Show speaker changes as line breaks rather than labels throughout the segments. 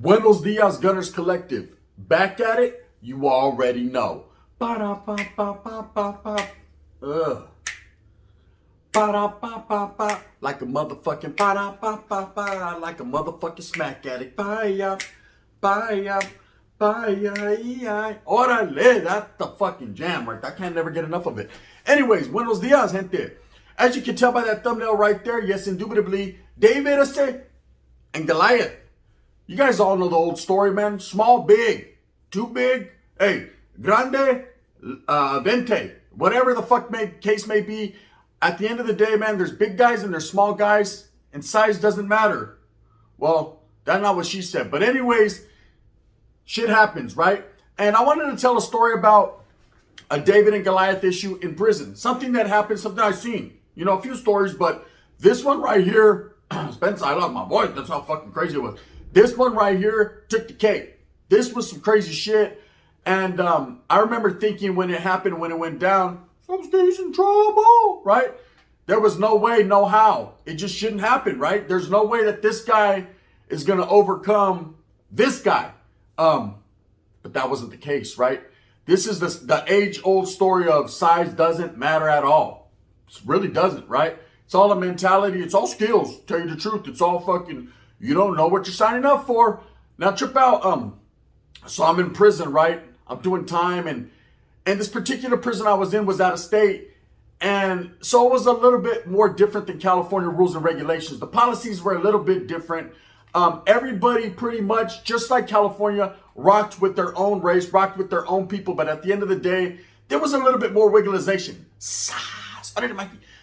Buenos Dias Gunners Collective. Back at it, you already know. Ba-da-ba-ba-ba-ba-ba. Ugh. Ba-da-ba-ba-ba. Like a motherfucking ba-da-ba-ba-ba. Like a motherfucking smack addict. Bye-ya. Bye-ya. Bye-ya. Orale. That's the fucking jam right there. I can't never get enough of it. Anyways, Buenos Dias, gente. As you can tell by that thumbnail right there, yes, indubitably, David and Goliath. You guys all know the old story, man. Small, big. Too big. Hey, grande, vente. Whatever the fuck case may be. At the end of the day, man, there's big guys and there's small guys. And size doesn't matter. Well, that's not what she said. But anyways, shit happens, right? And I wanted to tell a story about a David and Goliath issue in prison. Something that happened, something I've seen. You know, a few stories, but this one right here, Spence, I lost my voice. That's how fucking crazy it was. This one right here took the cake. This was some crazy shit. And I remember thinking when it happened, when it went down, some guy's in trouble, right? There was no way, no how. It just shouldn't happen, right? There's no way that this guy is going to overcome this guy. But that wasn't the case, right? This is the age-old story of size doesn't matter at all. It really doesn't, right? It's all a mentality. It's all skills. Tell you the truth. It's all fucking, you don't know what you're signing up for. Now, trip out. So I'm in prison, right? I'm doing time. And this particular prison I was in was out of state. And so it was a little bit more different than California rules and regulations. The policies were a little bit different. Everybody pretty much, just like California, rocked with their own race, rocked with their own people. But at the end of the day, there was a little bit more wigglization.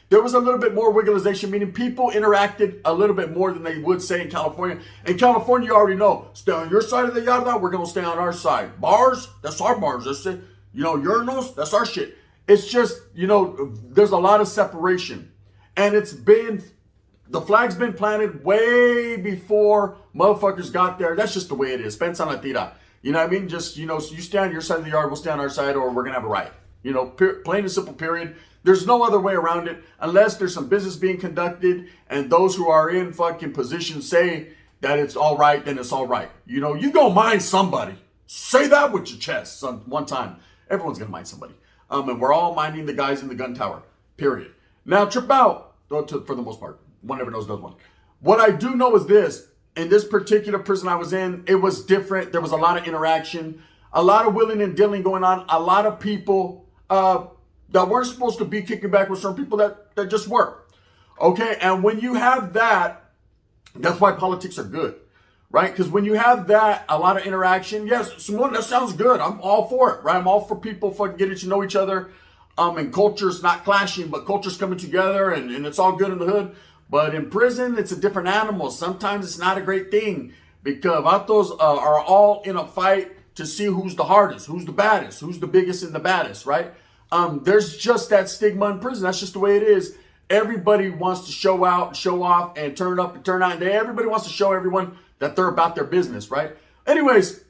There was a little bit more wigglization, meaning people interacted a little bit more than they would say in California. In California, you already know, stay on your side of the yard, we're going to stay on our side. Bars, that's our bars. That's it. You know, urinals, that's our shit. It's just, you know, there's a lot of separation. And the flag's been planted way before motherfuckers got there. That's just the way it is. Pensa la tira. You know what I mean? Just, you know, so you stay on your side of the yard, we'll stay on our side, or we're going to have a riot. You know, plain and simple, period. There's no other way around it unless there's some business being conducted and those who are in fucking positions say that it's all right, then it's all right. You know, you go mind somebody. Say that with your chest one time. Everyone's going to mind somebody. And we're all minding the guys in the gun tower, period. Now, trip out, for the most part. One never knows, does one. What I do know is this. In this particular prison I was in, it was different. There was a lot of interaction, a lot of willing and dealing going on, a lot of people that weren't supposed to be kicking back with certain people that just were. Okay, and when you have that, that's why politics are good, right? Because when you have that, a lot of interaction, yes, Simone, that sounds good. I'm all for it, right? I'm all for people fucking getting to know each other, and cultures not clashing, but cultures coming together, and it's all good in the hood. But in prison, it's a different animal. Sometimes it's not a great thing because vatos are all in a fight to see who's the hardest, who's the baddest, who's the biggest and the baddest, right? There's just that stigma in prison. That's just the way it is. Everybody wants to show out, show off, and turn up and turn out. And everybody wants to show everyone that they're about their business, right? Anyways,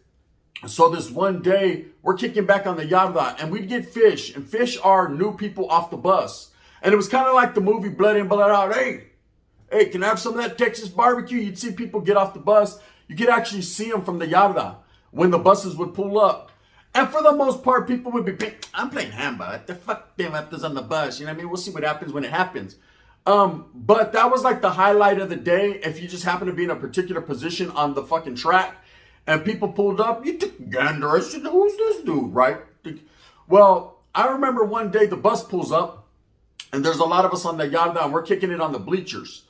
so this one day, we're kicking back on the yarda, and we'd get fish. And fish are new people off the bus. And it was kind of like the movie Blood In, Blood Out. Hey, can I have some of that Texas barbecue? You'd see people get off the bus. You could actually see them from the yarda when the buses would pull up. And for the most part, people would be, I'm playing handball. What the fuck them after's on the bus? You know what I mean? We'll see what happens when it happens. But that was like the highlight of the day. If you just happen to be in a particular position on the fucking track and people pulled up, you took a gander. I said, who's this dude, right? Well, I remember one day the bus pulls up and there's a lot of us on the yarda and we're kicking it on the bleachers.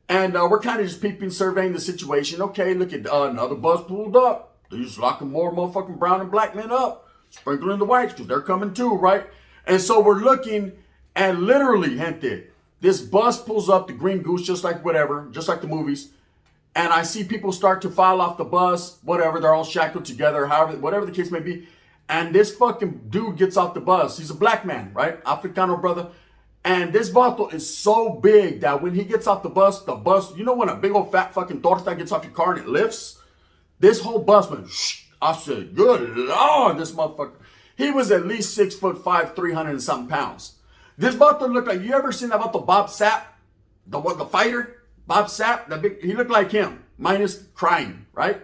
And we're kind of just peeping, surveying the situation. Okay, look at another bus pulled up. They're just locking more motherfucking brown and black men up, sprinkling the whites because they're coming too, right? And so we're looking, and literally, gente, this bus pulls up, the green goose, just like whatever, just like the movies. And I see people start to file off the bus, whatever, they're all shackled together, however, whatever the case may be. And this fucking dude gets off the bus. He's a black man, right? Africano brother. And this vato is so big that when he gets off the bus, you know when a big old fat fucking torta gets off your car and it lifts? This whole bus went, shh. I said, good Lord, this motherfucker. He was at least 6'5", 300 and something pounds. This vato looked like, you ever seen that vato Bob Sapp? The fighter? Bob Sapp? He looked like him, minus crying, right?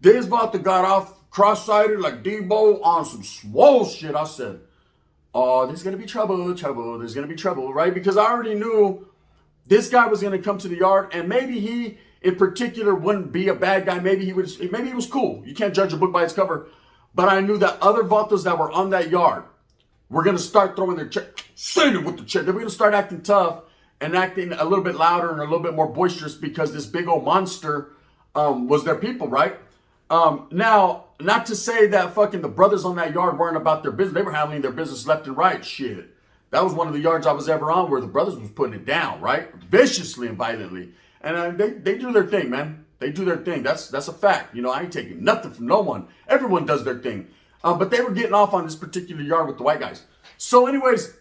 This Vato got off cross-sided like Debo on some swole shit. I said, oh, there's going to be trouble, there's going to be trouble, right? Because I already knew this guy was going to come to the yard, and maybe he, in particular, wouldn't be a bad guy. Maybe he was cool. You can't judge a book by its cover. But I knew that other Vatos that were on that yard were going to start throwing their check, saying it with the check. They were going to start acting tough and acting a little bit louder and a little bit more boisterous because this big old monster was their people, right? Now, not to say that fucking the brothers on that yard weren't about their business. They were handling their business left and right. Shit. That was one of the yards I was ever on where the brothers was putting it down, right? Viciously and violently. And they do their thing, man. They do their thing. That's a fact. You know, I ain't taking nothing from no one. Everyone does their thing. But they were getting off on this particular yard with the white guys. So anyways,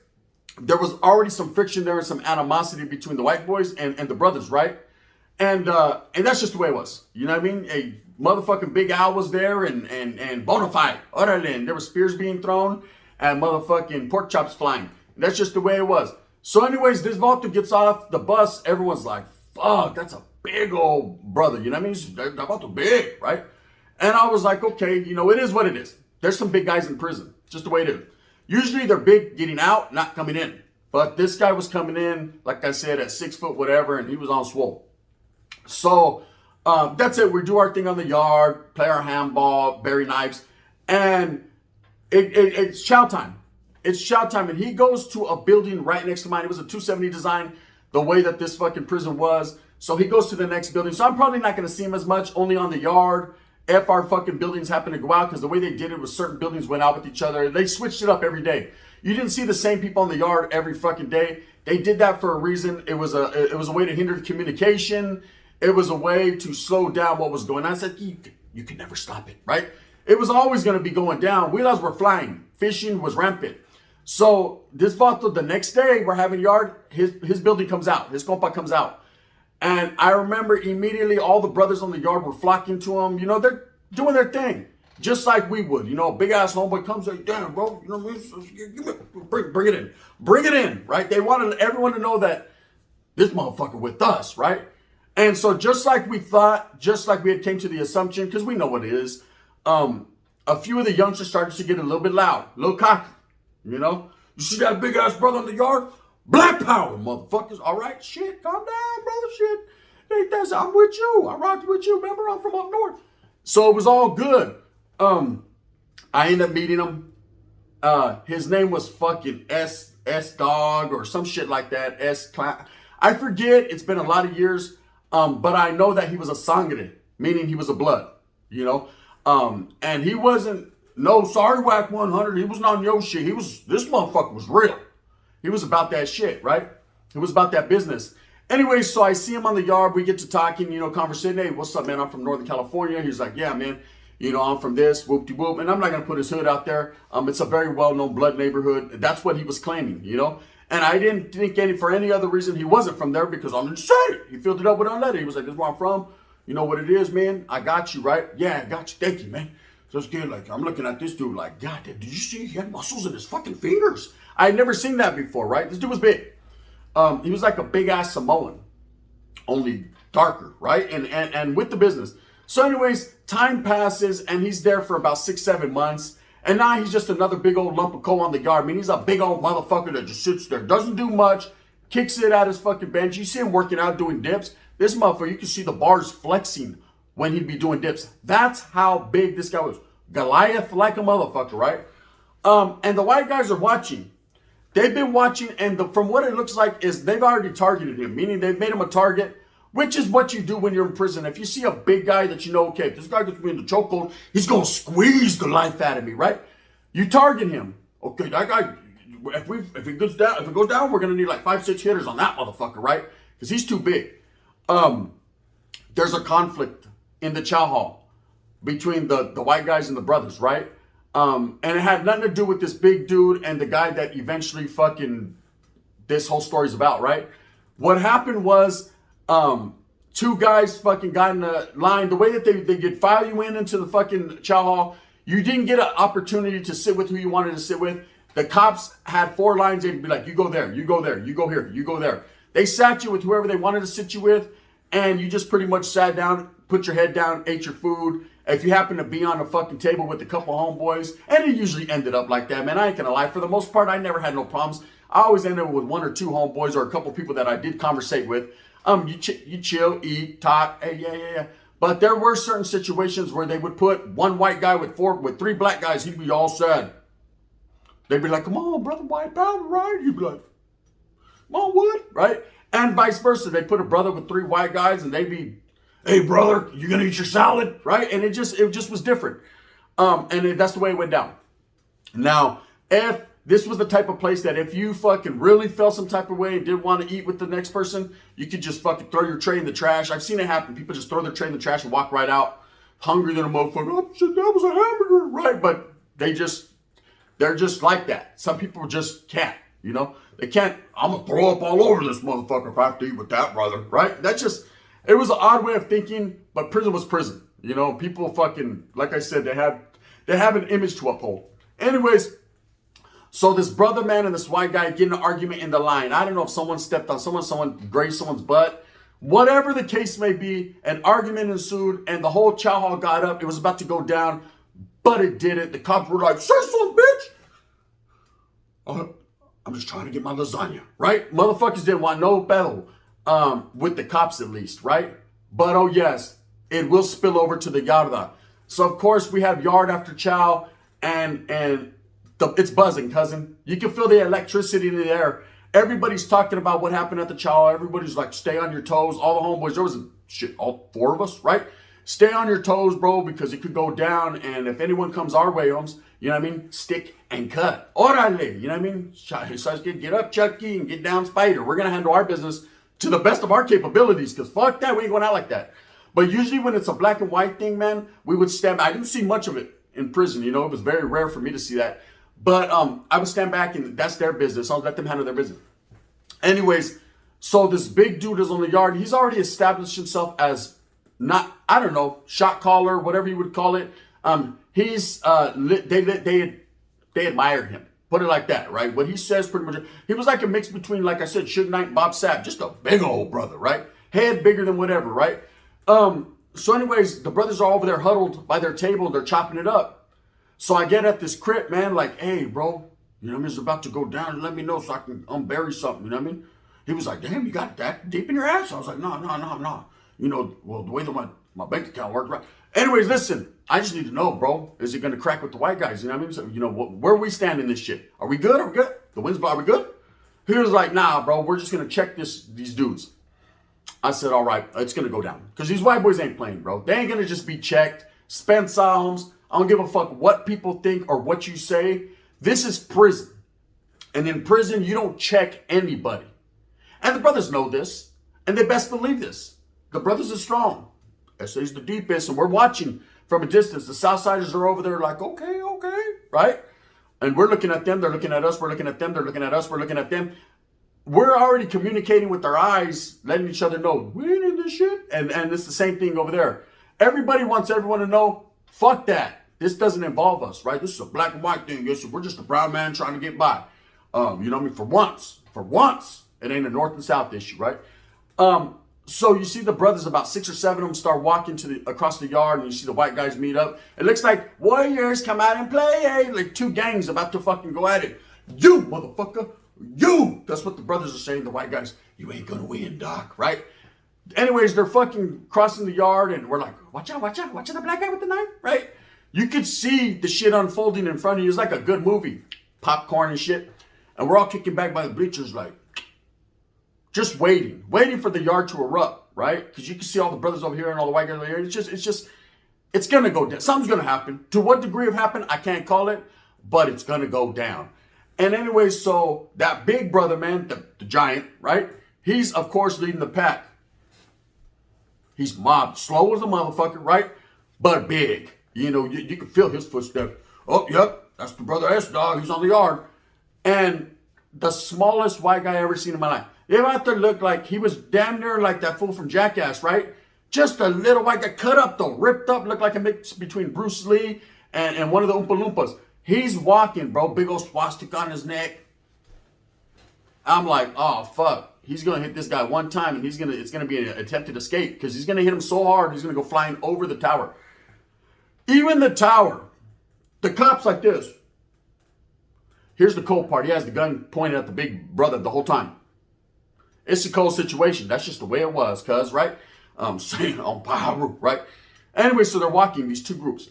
there was already some friction there and some animosity between the white boys and the brothers, right? And that's just the way it was. You know what I mean? A motherfucking Big Al was there and Bonafide. And there were spears being thrown and motherfucking pork chops flying. And that's just the way it was. So anyways, this Vato gets off the bus. Everyone's like, fuck, that's a big old brother. You know what I mean? They're Vato big, right? And I was like, okay, you know, it is what it is. There's some big guys in prison. Just the way it is. Usually they're big getting out, not coming in. But this guy was coming in, like I said, at 6 foot whatever, and he was on swole. So that's it. We do our thing on the yard, play our handball, bury knives, and it's chow time. It's chow time, and he goes to a building right next to mine. It was a 270 design, the way that this fucking prison was. So he goes to the next building. So I'm probably not going to see him as much, only on the yard, if our fucking buildings happen to go out, because the way they did it was certain buildings went out with each other. They switched it up every day. You didn't see the same people in the yard every fucking day. They did that for a reason. It was a way to hinder the communication. It was a way to slow down what was going on. I said, you could never stop it, right? It was always going to be going down. Wheelers were flying. Fishing was rampant. So this Vato, the next day, we're having yard. His building comes out. His compa comes out. And I remember immediately all the brothers on the yard were flocking to him. You know, they're doing their thing. Just like we would. You know, a big-ass homeboy comes like, damn, bro. You know what I mean? Bring it in. Bring it in, right? They wanted everyone to know that this motherfucker with us, right? And so just like we thought, just like we had came to the assumption, because we know what it is, a few of the youngsters started to get a little bit loud, a little cocky, you know? You see that big-ass brother in the yard? Black power, motherfuckers. All right, shit, calm down, brother, shit. Ain't that, I'm with you. I rocked with you. Remember, I'm from up north. So it was all good. I ended up meeting him. His name was fucking S Dog or some shit like that. I forget. It's been a lot of years. But I know that he was a sangre, meaning he was a blood, you know. And he wasn't no sorry whack 100. He was not on your shit. This motherfucker was real. He was about that shit, right? He was about that business. Anyway, so I see him on the yard. We get to talking, you know, conversating. Hey, what's up, man? I'm from Northern California. He's like, yeah, man. You know, I'm from this, whoop-de-whoop. And I'm not going to put his hood out there. It's a very well-known blood neighborhood. That's what he was claiming, you know. And I didn't think for any other reason he wasn't from there because I'm insane. He filled it up with unleaded. He was like, this is where I'm from. You know what it is, man? I got you, right? Yeah, I got you. Thank you, man. So it's good. Like, I'm looking at this dude like, God, did you see he had muscles in his fucking fingers? I had never seen that before, right? This dude was big. He was like a big-ass Samoan, only darker, right? And with the business. So anyways, time passes, and he's there for about 6-7 months. And now he's just another big old lump of coal on the yard. I mean, he's a big old motherfucker that just sits there, doesn't do much, kicks it at his fucking bench. You see him working out, doing dips. This motherfucker, you can see the bars flexing when he'd be doing dips. That's how big this guy was. Goliath like a motherfucker, right? And the white guys are watching. They've been watching, and from what it looks like is they've already targeted him, meaning they've made him a target, which is what you do when you're in prison. If you see a big guy that you know, okay, if this guy gets me in the chokehold, he's going to squeeze the life out of me, right? You target him. Okay, that guy, if it goes down, we're going to need like 5-6 hitters on that motherfucker, right? Because he's too big. There's a conflict in the chow hall between the white guys and the brothers, right? And it had nothing to do with this big dude and the guy that eventually fucking this whole story's about, right? What happened was, two guys fucking got in the line. The way that they could file you into the fucking chow hall, you didn't get an opportunity to sit with who you wanted to sit with. The cops had 4 lines. They'd be like, you go there, you go there, you go here, you go there. They sat you with whoever they wanted to sit you with, and you just pretty much sat down, put your head down, ate your food, if you happen to be on a fucking table with a couple homeboys, and it usually ended up like that, man. I ain't gonna lie. For the most part, I never had no problems. I always ended up with one or two homeboys or a couple people that I did conversate with. You chill, eat, talk, hey, yeah. But there were certain situations where they would put one white guy with three black guys. He'd be all sad. They'd be like, come on, brother, white power, right? He'd be like, come on, wood, right? And vice versa. They'd put a brother with three white guys and they'd be, hey, brother, you gonna eat your salad, right? And it just was different. That's the way it went down. Now, if this was the type of place that if you fucking really felt some type of way and didn't want to eat with the next person, you could just fucking throw your tray in the trash. I've seen it happen. People just throw their tray in the trash and walk right out, hungry than a motherfucker. Oh shit, that was a hamburger, right? But they're just like that. Some people just can't, you know? They can't, I'm gonna throw up all over this motherfucker if I have to eat with that brother, right? It was an odd way of thinking, but prison was prison. You know, people fucking, like I said, they have an image to uphold. Anyways, so this brother man and this white guy get in an argument in the line. I don't know if someone stepped on someone grazed someone's butt. Whatever the case may be, an argument ensued and the whole chow hall got up. It was about to go down, but it didn't. The cops were like, say something, bitch. I'm just trying to get my lasagna, right? Motherfuckers didn't want no battle, with the cops at least, right? But oh yes, it will spill over to the yarda. So of course we have yard after chow and it's buzzing, cousin. You can feel the electricity in the air. Everybody's talking about what happened at the chow. Everybody's like, stay on your toes. All the homeboys, there was all four of us, right? Stay on your toes, bro, because it could go down. And if anyone comes our way, homes, you know what I mean? Stick and cut. Orale, you know what I mean? So get up, Chucky, and get down, Spider. We're going to handle our business to the best of our capabilities, because fuck that, we ain't going out like that. But usually when it's a black and white thing, man, we would stand back. I didn't see much of it in prison, you know? It was very rare for me to see that. But I would stand back and that's their business. I'll let them handle their business. Anyways, so this big dude is on the yard. He's already established himself as not, I don't know, shot caller, whatever you would call it. They admire him. Put it like that, right? What he says pretty much, he was like a mix between, like I said, Suge Knight and Bob Sapp. Just a big old brother, right? Head bigger than whatever, right? So anyways, the brothers are over there huddled by their table. They're chopping it up. So I get at this crib, man, like, hey, bro, you know what I mean? It's about to go down. Let me know so I can unbury something, you know what I mean? He was like, damn, you got that deep in your ass? I was like, no. You know, well, the way that my bank account worked, right? Anyways, listen, I just need to know, bro, is it going to crack with the white guys? You know what I mean? So, you know, where we stand in this shit? Are we good? The wind's blowing, are we good? He was like, nah, bro, we're just going to check these dudes. I said, all right, it's going to go down. Because these white boys ain't playing, bro. They ain't going to just be checked. Spend Holmes. I don't give a fuck what people think or what you say. This is prison. And in prison, you don't check anybody. And the brothers know this. And they best believe this. The brothers are strong. SA's the deepest. And we're watching from a distance. The Southsiders are over there like, okay, right? And we're looking at them. They're looking at us. We're looking at them. They're looking at us. We're looking at them. We're already communicating with our eyes, letting each other know, we ain't in this shit. And it's the same thing over there. Everybody wants everyone to know, fuck that. This doesn't involve us, right? This is a black and white thing. We're just a brown man trying to get by. You know what I mean? For once, it ain't a north and south issue, right? So you see the brothers, about 6 or 7 of them start walking across the yard, and you see the white guys meet up. It looks like warriors come out and play, hey? Like 2 gangs about to fucking go at it. You, motherfucker, you! That's what the brothers are saying, the white guys. You ain't gonna win, Doc, right? Anyways, they're fucking crossing the yard, and we're like, watch out, the black guy with the knife, right? You could see the shit unfolding in front of you. It's like a good movie. Popcorn and shit. And we're all kicking back by the bleachers like, just waiting for the yard to erupt, right? Because you can see all the brothers over here and all the white guys over here. It's going to go down. Something's going to happen. To what degree of happen, I can't call it, but it's going to go down. And anyway, so that big brother, man, the giant, right? He's, of course, leading the pack. He's mobbed, slow as a motherfucker, right? But big. You know, you can feel his footsteps. Oh, yep, that's the brother S, dog. He's on the yard. And the smallest white guy I ever seen in my life. They out there looked like he was damn near like that fool from Jackass, right? Just a little white guy, cut up though, ripped up, looked like a mix between Bruce Lee and one of the Oompa Loompas. He's walking, bro, big old swastika on his neck. I'm like, oh, fuck. He's going to hit this guy one time, and it's going to be an attempted escape, because he's going to hit him so hard, he's going to go flying over the tower. Even the tower, the cops like this. Here's the cold part. He has the gun pointed at the big brother the whole time. It's a cold situation. That's just the way it was, cuz, right? Saying on power, right? Anyway, so they're walking, these two groups.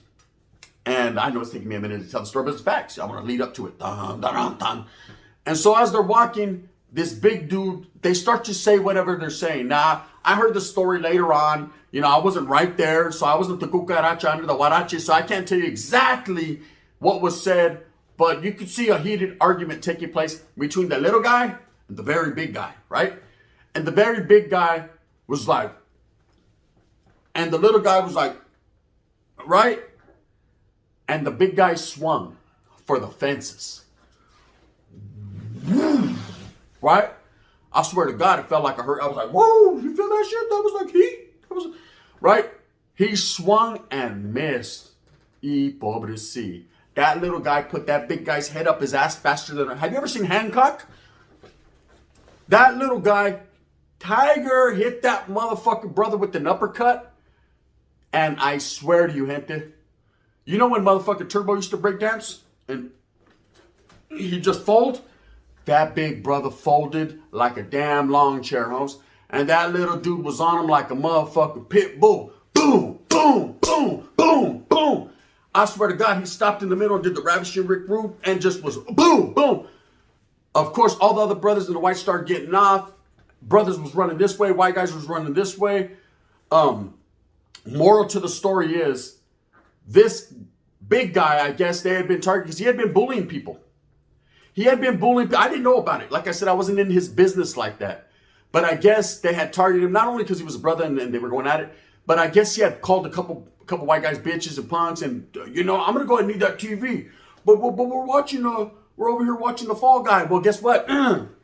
And I know it's taking me a minute to tell the story, but it's facts. I want to lead up to it. Dun, dun, dun, dun. And so as they're walking, this big dude, they start to say whatever they're saying. Now, I heard the story later on. You know, I wasn't right there, so I wasn't the cucaracha under the huarache, so I can't tell you exactly what was said, but you could see a heated argument taking place between the little guy and the very big guy, right? And the very big guy was like, and the little guy was like, right? And the big guy swung for the fences. Right? I swear to God, it felt like I heard. I was like, whoa, you feel that shit? That was like heat. That was, right? He swung and missed. Y pobrecito. That little guy put that big guy's head up his ass faster than... Have you ever seen Hancock? That little guy, Tiger, hit that motherfucking brother with an uppercut. And I swear to you, gente, you know when motherfucking Turbo used to break dance? And he just fold? That big brother folded like a damn lawn chair, host. And that little dude was on him like a motherfucking pit bull. Boom, boom, boom, boom, boom. I swear to God, he stopped in the middle and did the ravishing Rick Rude and just was boom, boom. Of course, all the other brothers in the white started getting off. Brothers was running this way. White guys was running this way. Moral to the story is, this big guy, I guess they had been targeted because he had been bullying people. He had been bullying people. I didn't know about it. Like I said, I wasn't in his business like that. But I guess they had targeted him, not only because he was a brother and they were going at it, but I guess he had called a couple white guys bitches and punks and, you know, I'm going to go ahead and need that TV. But we're watching, we're over here watching the Fall Guy. Well, guess what?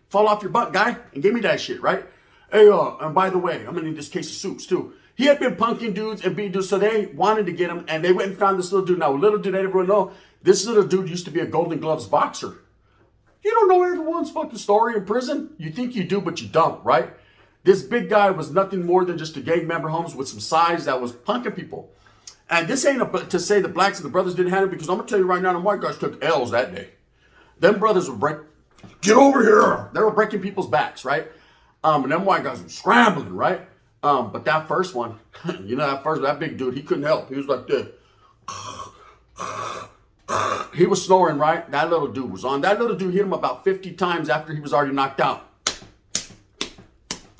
Fall off your butt, guy, and give me that shit, right? Hey, and by the way, I'm going to need this case of soups, too. He had been punking dudes and beating dudes, so they wanted to get him, and they went and found this little dude. Now, little did everyone know, this little dude used to be a Golden Gloves boxer. You don't know everyone's fucking story in prison. You think you do, but you don't, right? This big guy was nothing more than just a gang member, Holmes, with some size that was punking people. And this ain't to say the blacks and the brothers didn't have it, because I'm going to tell you right now, the white guys took L's that day. Them brothers would break, get over here. They were breaking people's backs, right? And them white guys were scrambling, right? But that first one, you know, that big dude, he couldn't help. He was like this. He was snoring, right? That little dude was on. That little dude hit him about 50 times after he was already knocked out.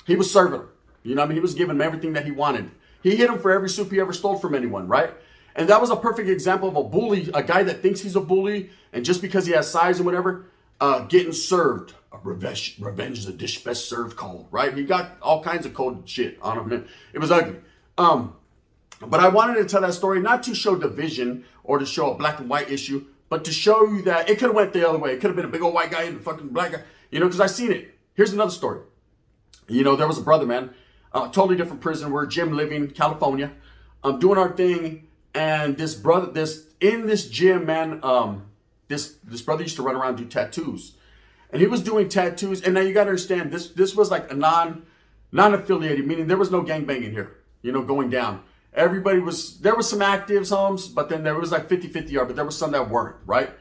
He was serving him. You know what I mean? He was giving him everything that he wanted. He hit him for every soup he ever stole from anyone, right? And that was a perfect example of a bully, a guy that thinks he's a bully, and just because he has size and whatever, getting served. Revenge is a dish best served cold, right? He got all kinds of cold shit on him. It was ugly. But I wanted to tell that story not to show division or to show a black and white issue, but to show you that it could have went the other way. It could have been a big old white guy and a fucking black guy, you know, because I seen it. Here's another story. You know, there was a brother, man, totally different prison. We're gym living, California. Doing our thing, and this brother, in this gym, man, this brother used to run around and do tattoos. And he was doing tattoos, and now you got to understand, this was like a non-affiliated, meaning there was no gangbanging here, you know, going down. Everybody was, there was some actives, Holmes, but then there was like 50-50, but there was some that weren't, right?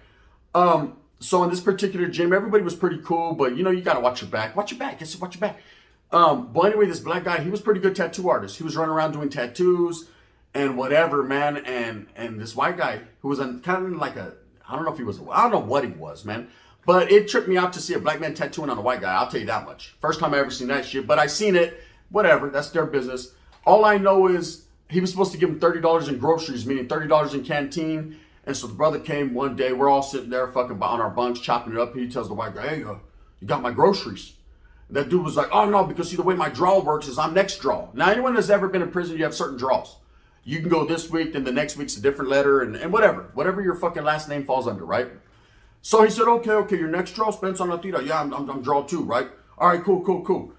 So in this particular gym, everybody was pretty cool, but you know, you got to watch your back. Watch your back, yes, watch your back. But anyway, this black guy, he was a pretty good tattoo artist. He was running around doing tattoos and whatever, man. And this white guy who was kind of like I don't know if he was, I don't know what he was, man. But it tripped me out to see a black man tattooing on a white guy. I'll tell you that much. First time I ever seen that shit. But I seen it. Whatever. That's their business. All I know is he was supposed to give him $30 in groceries, meaning $30 in canteen. And so the brother came one day. We're all sitting there fucking on our bunks, chopping it up. He tells the white guy, hey, you got my groceries. And that dude was like, oh, no, because see, the way my draw works is I'm next draw. Now, anyone that's ever been in prison, you have certain draws. You can go this week, then the next week's a different letter, and whatever your fucking last name falls under, right? So he said, okay, your next draw, Spence on Latino. Yeah, I'm draw 2, right? All right, cool.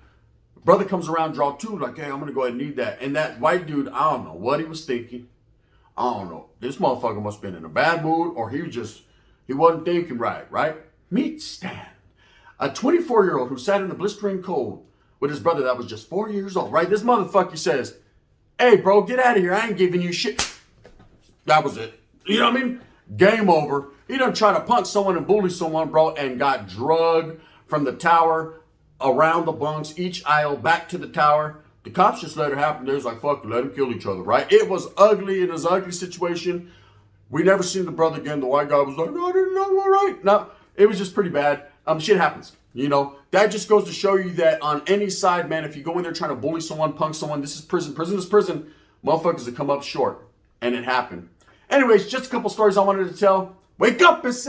Brother comes around, draw 2, like, hey, I'm going to go ahead and need that. And that white dude, I don't know what he was thinking. I don't know. This motherfucker must have been in a bad mood, or he wasn't thinking right? Meet Stan, a 24-year-old who sat in the blistering cold with his brother that was just 4 years old, right? This motherfucker says, hey, bro, get out of here. I ain't giving you shit. That was it. You know what I mean? Game over. He done try to punch someone and bully someone, bro, and got drugged from the tower around the bunks, each aisle, back to the tower. The cops just let it happen. They was like, fuck, let them kill each other, right? It was ugly. It was an ugly situation. We never seen the brother again. The white guy was like, no, I didn't know, all right. No, it was just pretty bad. Shit happens. You know, that just goes to show you that on any side, man, if you go in there trying to bully someone, punk someone, this is prison. Prison is prison. Motherfuckers will come up short. And it happened. Anyways, just a couple stories I wanted to tell. Wake up, it's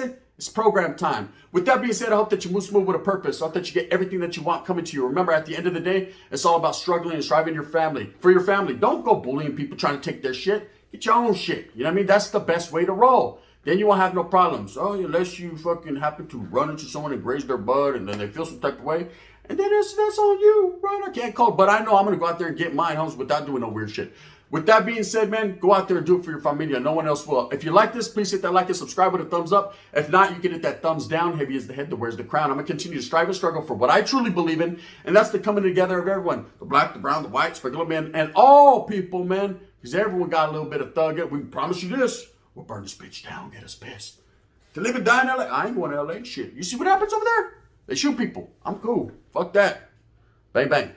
program time. With that being said, I hope that you move smooth with a purpose. I hope that you get everything that you want coming to you. Remember, at the end of the day, it's all about struggling and striving for your family. Don't go bullying people trying to take their shit. Get your own shit. You know what I mean? That's the best way to roll. Then you won't have no problems. Oh, unless you fucking happen to run into someone and graze their butt and then they feel some type of way. And then that's on you, right? I can't call. But I know I'm going to go out there and get mine, homes, without doing no weird shit. With that being said, man, go out there and do it for your familia. No one else will. If you like this, please hit that like and subscribe with a thumbs up. If not, you can hit that thumbs down. Heavy is the head that wears the crown. I'm going to continue to strive and struggle for what I truly believe in, and that's the coming together of everyone. The black, the brown, the white, specular men, and all people, man, because everyone got a little bit of thug. We promise you this. We'll burn this bitch down, get us pissed. To live and die in LA, I ain't going to LA shit. You see what happens over there? They shoot people. I'm cool. Fuck that. Bang, bang.